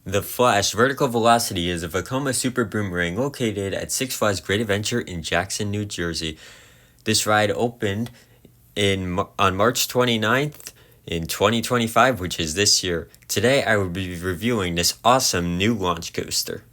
The Flash Vertical Velocity is a Vekoma Super Boomerang located at Six Flags Great Adventure in Jackson, New Jersey. This ride opened on March 29th in 2025, which is this year. Today I will be reviewing this awesome new launch coaster.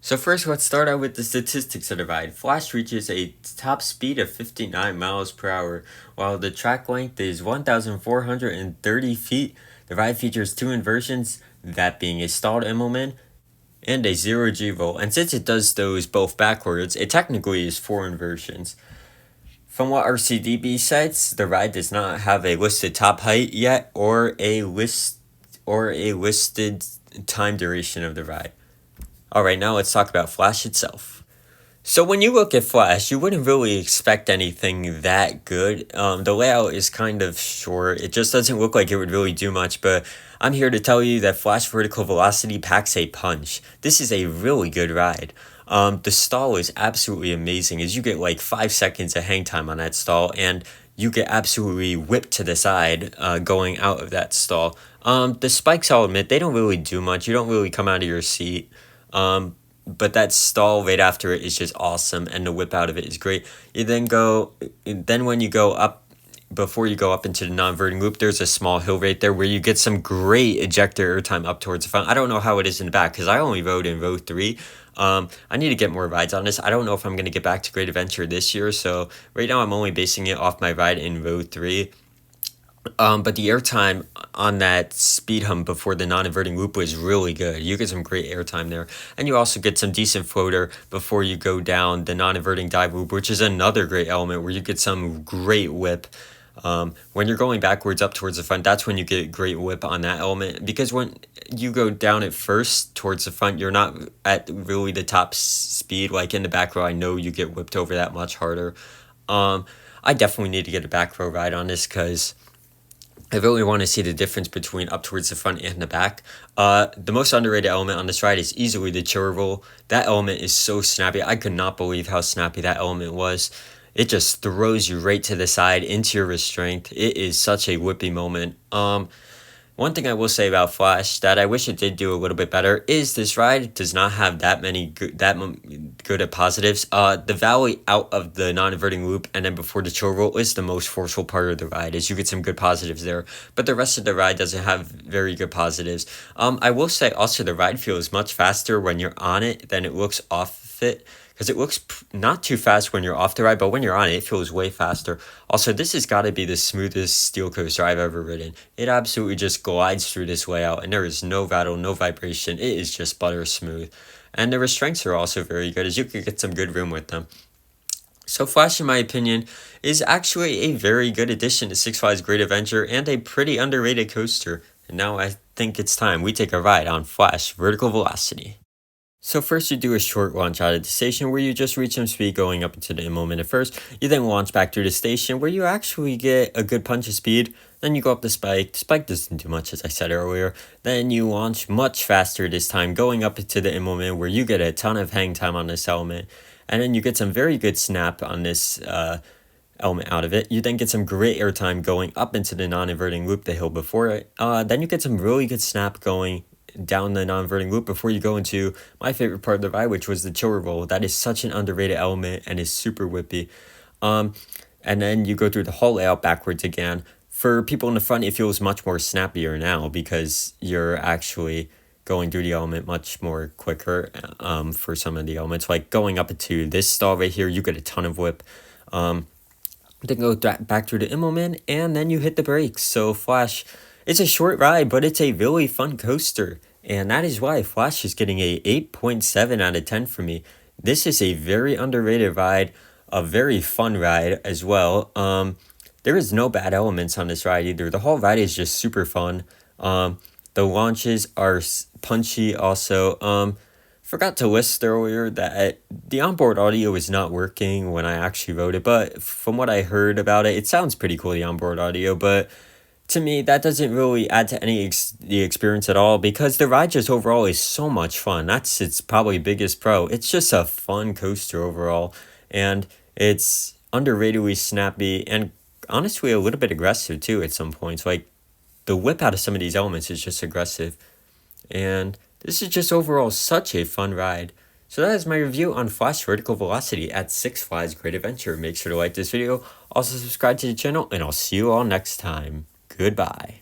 So first, let's start out with the statistics of the ride. Flash reaches a top speed of 59 miles per hour, while the track length is 1,430 feet. The ride features two inversions, that being a stalled Immelman and a zero-G roll. And since it does those both backwards, it technically is four inversions. From what RCDB cites, the ride does not have a listed top height yet, or a listed time duration of the ride. Alright, now let's talk about Flash itself. So when you look at Flash, you wouldn't really expect anything that good. The layout is kind of short. It just doesn't look like it would really do much, but I'm here to tell you that Flash Vertical Velocity packs a punch. This is a really good ride. The stall is absolutely amazing, as you get like 5 seconds of hang time on that stall, and you get absolutely whipped to the side going out of that stall. The spikes, I'll admit, they don't really do much. You don't really come out of your seat. But that stall right after it is just awesome, and the whip out of it is great. Then when you go up, before you go up into the non-verting loop, there's a small hill right there where you get some great ejector airtime up towards the front. I don't know how it is in the back because I only rode in row 3. I need to get more rides on this. I don't know if I'm going to get back to Great Adventure this year, so right now I'm only basing it off my ride in row 3. But the airtime on that speed hump before the non-inverting loop was really good. You get some great airtime there. And you also get some decent floater before you go down the non-inverting dive loop, which is another great element where you get some great whip. When you're going backwards up towards the front, that's when you get great whip on that element. Because when you go down at first towards the front, you're not at really the top speed. Like in the back row, I know you get whipped over that much harder. I definitely need to get a back row ride on this because I really want to see the difference between up towards the front and the back. The most underrated element on this ride is easily the chiller roll. That element is so snappy. I could not believe how snappy that element was. It just throws you right to the side into your restraint. It is such a whippy moment. One thing I will say about Flash that I wish it did do a little bit better is this ride does not have that good at positives. The valley out of the non-inverting loop and then before the chill roll is the most forceful part of the ride, as you get some good positives there. But the rest of the ride doesn't have very good positives. I will say also the ride feels much faster when you're on it than it looks off it. Because it looks not too fast when you're off the ride, but when you're on it, it feels way faster. Also, this has got to be the smoothest steel coaster I've ever ridden. It absolutely just glides through this layout, and there is no rattle, no vibration. It is just butter smooth. And the restraints are also very good, as you could get some good room with them. So Flash, in my opinion, is actually a very good addition to Six Flags Great Adventure and a pretty underrated coaster. And now I think it's time we take a ride on Flash Vertical Velocity. So first you do a short launch out of the station where you just reach some speed going up into the Immelman at first. You then launch back through the station where you actually get a good punch of speed. Then you go up the spike. The spike doesn't do much, as I said earlier. Then you launch much faster this time going up into the Immelman where you get a ton of hang time on this element. And then you get some very good snap on this element out of it. You then get some great airtime going up into the non-inverting loop, the hill before it. Then you get some really good snap going down the non-inverting loop before you go into my favorite part of the ride, which was the chiller roll. That is such an underrated element and is super whippy. And then you go through the whole layout backwards again. For people in the front, it feels much more snappier now because you're actually going through the element much more quicker for some of the elements. Like going up into this stall right here, you get a ton of whip. Then go back through the Immelman, and then you hit the brakes. So Flash, it's a short ride, but it's a really fun coaster. And that is why Flash is getting a 8.7 out of 10 for me. This is a very underrated ride, a very fun ride as well. There is no bad elements on this ride either. The whole ride is just super fun. The launches are punchy also. Forgot to list earlier that the onboard audio is not working when I actually wrote it, but from what I heard about it, it sounds pretty cool, the onboard audio, but to me, that doesn't really add to the experience at all because the ride just overall is so much fun. That's its probably biggest pro. It's just a fun coaster overall, and it's underratedly snappy and honestly a little bit aggressive too at some points. Like the whip out of some of these elements is just aggressive, and this is just overall such a fun ride. So that is my review on Flash Vertical Velocity at Six Flags Great Adventure. Make sure to like this video, also subscribe to the channel, and I'll see you all next time. Goodbye.